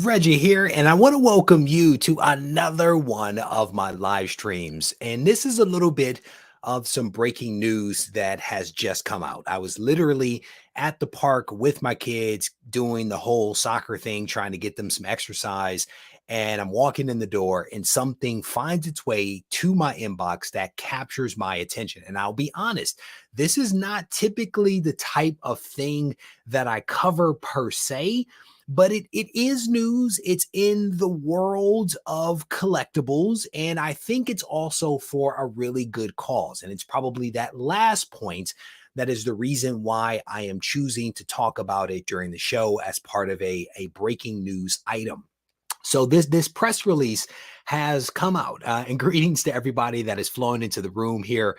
Reggie here, and I want to welcome you to another one of my live streams. And this is a little bit of some breaking news that has just come out. I was literally at the park with my kids doing the whole soccer thing, trying to get them some exercise. And I'm walking in the door, and something finds its way to my inbox that captures my attention. And I'll be honest, this is not typically the type of thing that I cover per se, but it is news. It's in the world of collectibles, and I think it's also for a really good cause. And it's probably that last point that is the reason why I am choosing to talk about it during the show as part of a breaking news item. So this press release has come out, and greetings to everybody that is flowing into the room here.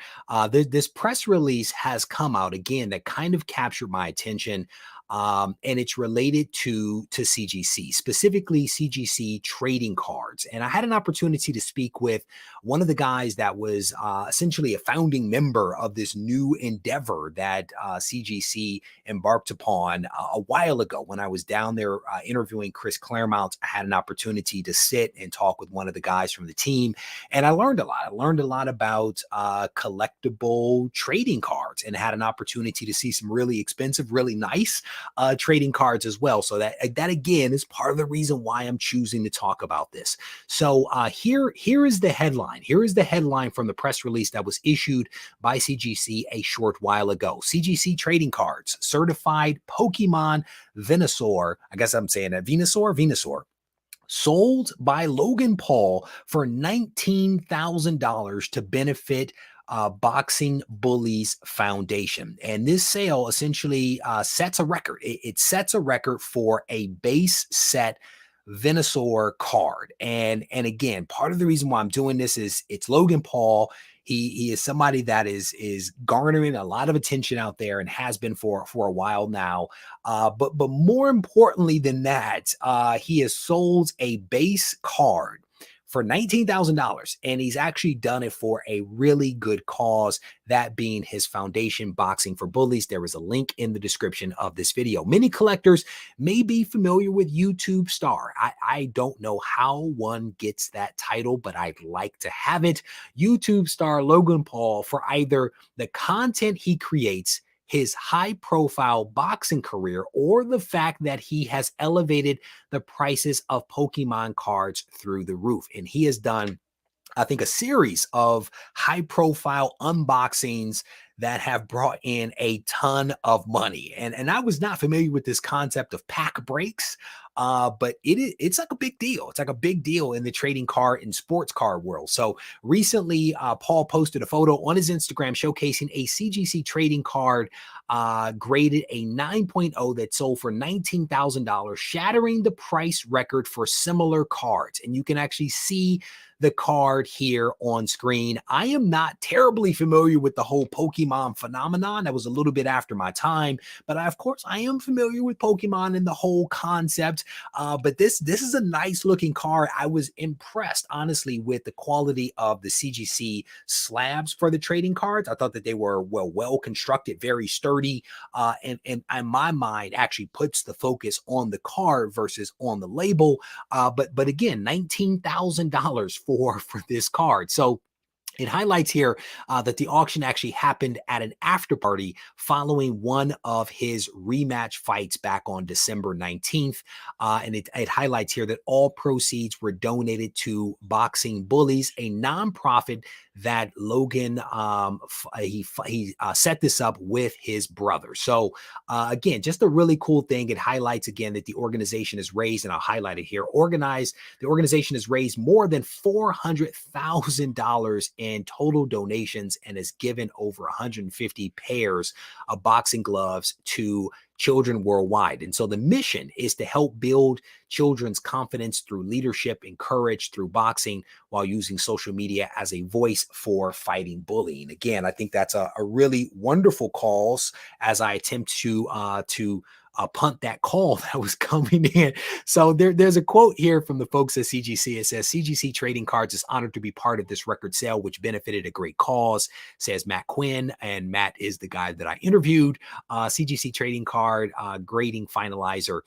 This press release has come out again that kind of captured my attention, and it's related to CGC, specifically CGC trading cards. And I had an opportunity to speak with one of the guys that was essentially a founding member of this new endeavor that CGC embarked upon a while ago. When I was down there interviewing Chris Claremont, I had an opportunity to sit and talk with one of the guys from the team, and I learned a lot. I learned a lot about collectible trading cards, and had an opportunity to see some really expensive, really nice trading cards as well. So that again is part of the reason why I'm choosing to talk about this. So here is the headline. Here is the headline from the press release that was issued by CGC a short while ago. CGC trading cards, certified Pokemon Venusaur. I guess I'm saying that Venusaur. Sold by Logan Paul for $19,000 to benefit Boxing Bullies Foundation. And this sale essentially sets a record. It sets a record for a base set Venusaur card. And again, part of the reason why I'm doing this is it's Logan Paul. He is somebody that is garnering a lot of attention out there and has been for a while now. But more importantly than that, he has sold a base card for $19,000, and he's actually done it for a really good cause, that being his foundation, Boxing for Bullies. There is a link in the description of this video. Many collectors may be familiar with YouTube star. I don't know how one gets that title, but I'd like to have it. YouTube star Logan Paul, for either the content he creates, his high-profile boxing career, or the fact that he has elevated the prices of Pokemon cards through the roof. And he has done, I think, a series of high-profile unboxings that have brought in a ton of money. And I was not familiar with this concept of pack breaks, but it's like a big deal. It's like a big deal in the trading card and sports card world. So recently, Paul posted a photo on his Instagram showcasing a CGC trading card graded a 9.0 that sold for $19,000, shattering the price record for similar cards. And you can actually see the card here on screen. I am not terribly familiar with the whole Pokemon phenomenon. That was a little bit after my time, but of course I am familiar with Pokemon and the whole concept. But this is a nice looking card. I was impressed, honestly, with the quality of the CGC slabs for the trading cards. I thought that they were well constructed, very sturdy, and in my mind actually puts the focus on the card versus on the label. But again, $19,000 for this card. So it highlights here that the auction actually happened at an after party following one of his rematch fights back on December 19th. And it highlights here that all proceeds were donated to Boxing Bullies, a nonprofit that Logan he set this up with his brother. So again, just a really cool thing. It highlights again that the organization has raised, and I'll highlight it here, the organization has raised more than $400,000 in total donations and has given over 150 pairs of boxing gloves to children worldwide. And so the mission is to help build children's confidence through leadership and courage through boxing, while using social media as a voice for fighting bullying. Again, I think that's a really wonderful cause as I attempt to punt that call that was coming in. So there's a quote here from the folks at CGC. It says, CGC Trading Cards is honored to be part of this record sale, which benefited a great cause, says Matt Quinn. And Matt is the guy that I interviewed. CGC Trading Card grading finalizer.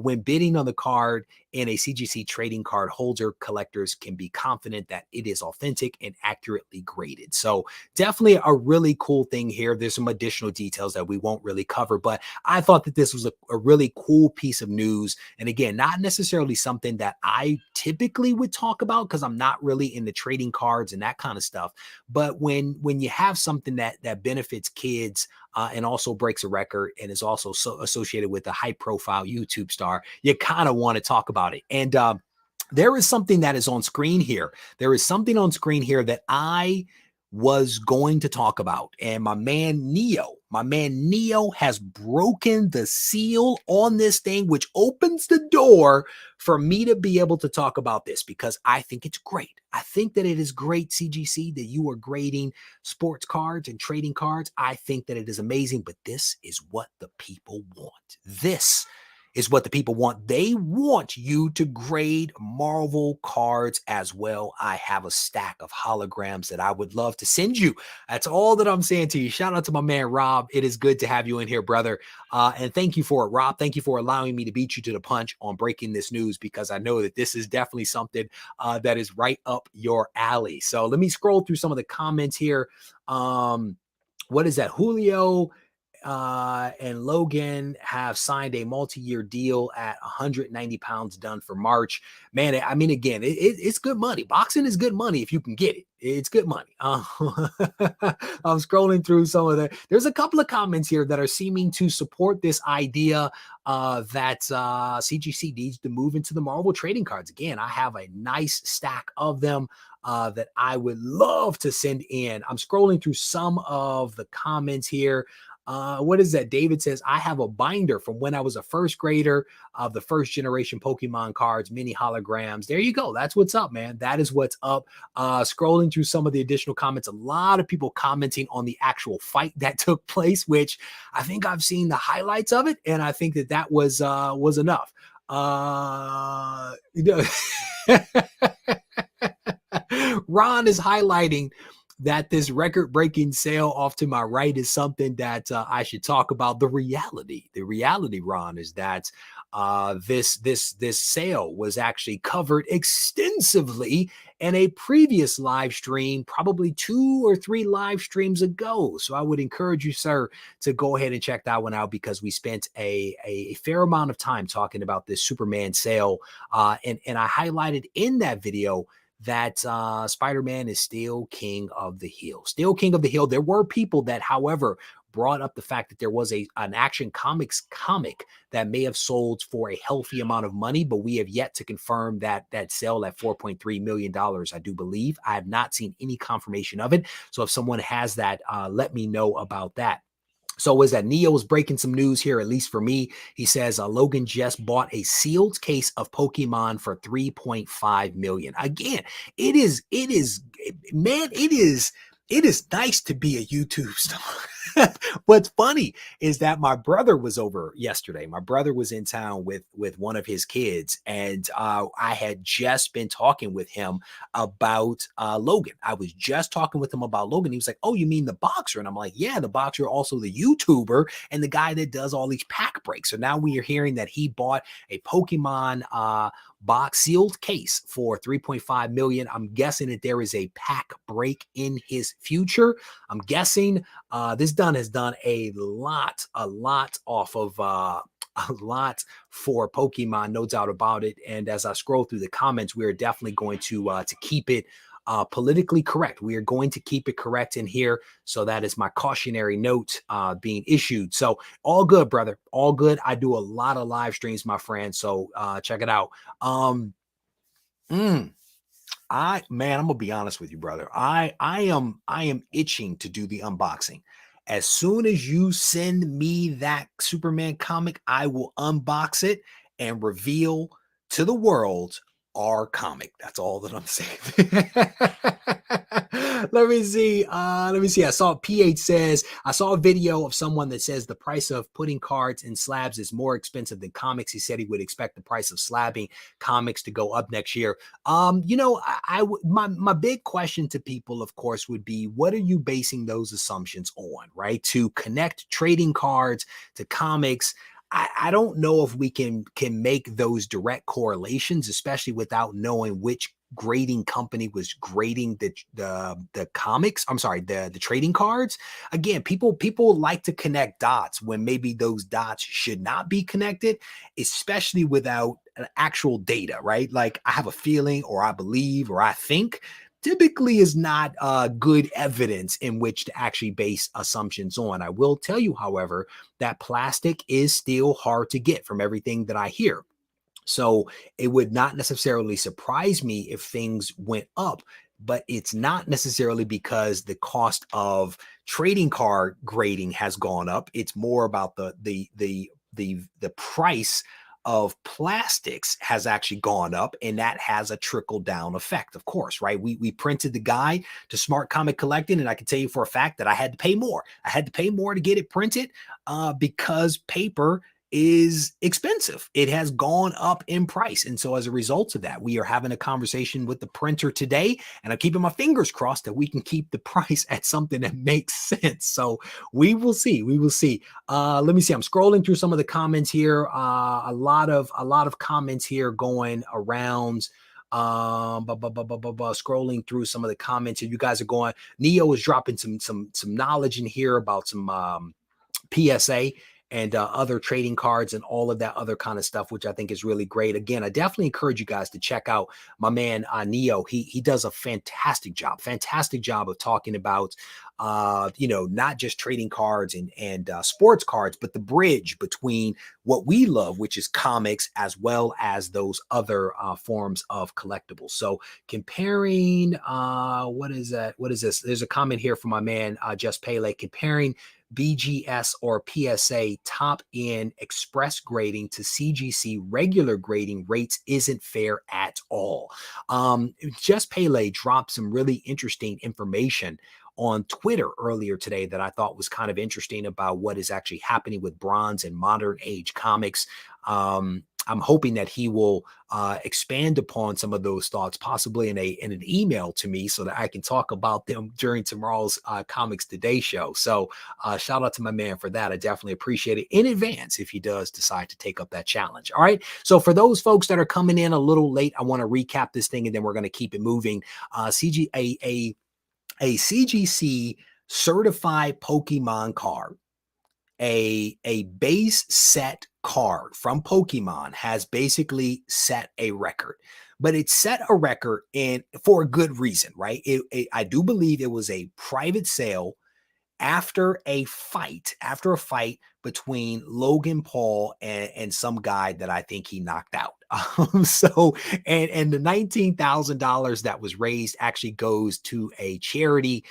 When bidding on the card, in a CGC trading card holder, collectors can be confident that it is authentic and accurately graded. So definitely a really cool thing here. There's some additional details that we won't really cover, but I thought that this was a really cool piece of news. And again, not necessarily something that I typically would talk about because I'm not really into trading cards and that kind of stuff. But when you have something that benefits kids and also breaks a record and is also associated with a high profile YouTube star, you kind of want to talk about it. And there is something that is on screen here. There is something on screen here that I was going to talk about. And my man Neo has broken the seal on this thing, which opens the door for me to be able to talk about this because I think it's great. I think that it is great, CGC, that you are grading sports cards and trading cards. I think that it is amazing, but this is what the people want. This is what the people want. They want you to grade Marvel cards as well. I have a stack of holograms that I would love to send you. That's all that I'm saying to you. Shout out to my man, Rob. It is good to have you in here, brother. And thank you for it, Rob. Thank you for allowing me to beat you to the punch on breaking this news because I know that this is definitely something that is right up your alley. So let me scroll through some of the comments here. What is that? Julio and Logan have signed a multi-year deal at 190 pounds done for March. Man, I mean, again, it's good money. Boxing is good money if you can get it. It's good money. I'm scrolling through some of there's a couple of comments here that are seeming to support this idea that CGC needs to move into the Marvel trading cards. Again, I have a nice stack of them that I would love to send in. I'm scrolling through some of the comments here. What is that? David says, I have a binder from when I was a first grader of the first generation Pokemon cards, mini holograms. There you go. That's what's up, man. That is what's up. Scrolling through some of the additional comments, a lot of people commenting on the actual fight that took place, which I think I've seen the highlights of it. And I think that was enough. Ron is highlighting that this record-breaking sale off to my right is something that I should talk about. The reality, Ron, is that this sale was actually covered extensively in a previous live stream, probably 2 or 3 live streams ago. So I would encourage you, sir, to go ahead and check that one out because we spent a fair amount of time talking about this Superman sale, and I highlighted in that video that Spider-Man is still king of the hill. Still king of the hill. There were people that, however, brought up the fact that there was an Action Comics comic that may have sold for a healthy amount of money, but we have yet to confirm that sale at $4.3 million, I do believe. I have not seen any confirmation of it. So if someone has that, let me know about that. So is that Neo is breaking some news here, at least for me. He says Logan just bought a sealed case of Pokemon for $3.5 million. Again, it is nice to be a YouTube star. What's funny is that my brother was over yesterday. My brother was in town with one of his kids, and I had just been talking with him about Logan. I was just talking with him about Logan. He was like, "Oh, you mean the boxer?" And I'm like, "Yeah, the boxer, also the YouTuber and the guy that does all these pack breaks." So now we are hearing that he bought a Pokemon box sealed case for $3.5 million. I'm guessing that there is a pack break in his future. I'm guessing this has done a lot off of a lot for Pokemon, no doubt about it. And as I scroll through the comments, we're definitely going to keep it politically correct. We are going to keep it correct in here. So that is my cautionary note being issued. So all good, brother. All good. I do a lot of live streams, my friend. So check it out. I'm gonna be honest with you, brother. I am itching to do the unboxing. As soon as you send me that Superman comic, I will unbox it and reveal to the world our comic. That's all that I'm saying. Let me see. I saw PH says, I saw a video of someone that says the price of putting cards in slabs is more expensive than comics. He said he would expect the price of slabbing comics to go up next year. My big question to people, of course, would be, what are you basing those assumptions on, right? To connect trading cards to comics. I don't know if we can make those direct correlations, especially without knowing which grading company was grading the comics. I'm sorry, the trading cards. Again, people like to connect dots when maybe those dots should not be connected, especially without an actual data, right? Like I have a feeling, or I believe, or I think. Typically is not good evidence in which to actually base assumptions on. I will tell you, however, that plastic is still hard to get from everything that I hear. So it would not necessarily surprise me if things went up, but it's not necessarily because the cost of trading card grading has gone up. It's more about the price of plastics has actually gone up, and that has a trickle down effect, of course, right? We printed the guide to Smart Comic Collecting, and I can tell you for a fact that I had to pay more. I had to pay more to get it printed because paper is expensive. It has gone up in price. And so as a result of that, we are having a conversation with the printer today, and I'm keeping my fingers crossed that we can keep the price at something that makes sense. So we will see. We will see. Let me see. I'm scrolling through some of the comments here. A lot of comments here going around. Scrolling through some of the comments here. You guys are going. Neo is dropping some knowledge in here about some PSA and other trading cards and all of that other kind of stuff, which I think is really great. Again, I definitely encourage you guys to check out my man Neo. He does a fantastic job of talking about not just trading cards and sports cards, but the bridge between what we love, which is comics, as well as those other forms of collectibles. So comparing, what is that? What is this? There's a comment here from my man Just Pele comparing BGS or PSA top end express grading to CGC regular grading rates isn't fair at all. Just Pele dropped some really interesting information on Twitter earlier today that I thought was kind of interesting about what is actually happening with bronze and modern age comics. I'm hoping that he will expand upon some of those thoughts, possibly in an email to me, so that I can talk about them during tomorrow's Comics Today show. So shout out to my man for that. I definitely appreciate it in advance if he does decide to take up that challenge. All right. So for those folks that are coming in a little late, I want to recap this thing and then we're going to keep it moving. A CGC certified Pokemon card, a base set card from Pokemon, has basically set a record, but it set a record for a good reason, right? I do believe it was a private sale after a fight between Logan Paul and some guy that I think he knocked out. So the $19,000 that was raised actually goes to a charity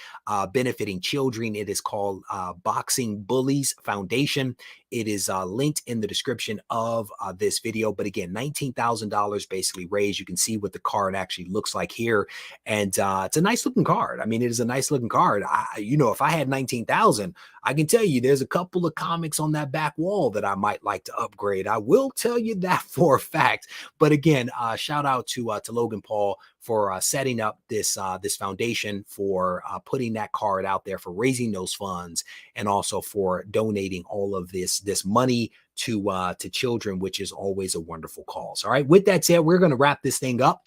benefiting children. It is called Boxing Bullies Foundation. It is linked in the description of this video. But again, $19,000 basically raised. You can see what the card actually looks like here. And it's a nice looking card. I mean, it is a nice looking card. If I had 19,000, I can tell you there's a couple of comics on that back wall that I might like to upgrade. I will tell you that for a fact. But again, shout out to Logan Paul for setting up this foundation, for putting that card out there, for raising those funds, and also for donating all of this money to children, which is always a wonderful cause. All right. With that said, we're going to wrap this thing up.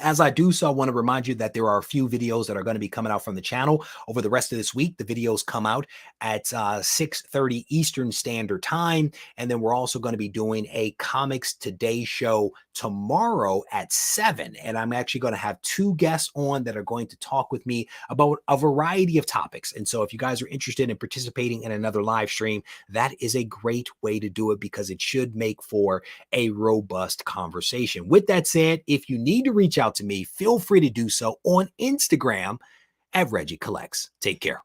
As I do so, I want to remind you that there are a few videos that are going to be coming out from the channel over the rest of this week. The videos come out at 6:30 Eastern Standard Time. And then we're also going to be doing a Comics Today show tomorrow at 7. And I'm actually going to have 2 guests on that are going to talk with me about a variety of topics. And so if you guys are interested in participating in another live stream, that is a great way to do it, because it should make for a robust conversation. With that said, if you need to reach out to me, feel free to do so on Instagram at Regie Collects. Take care.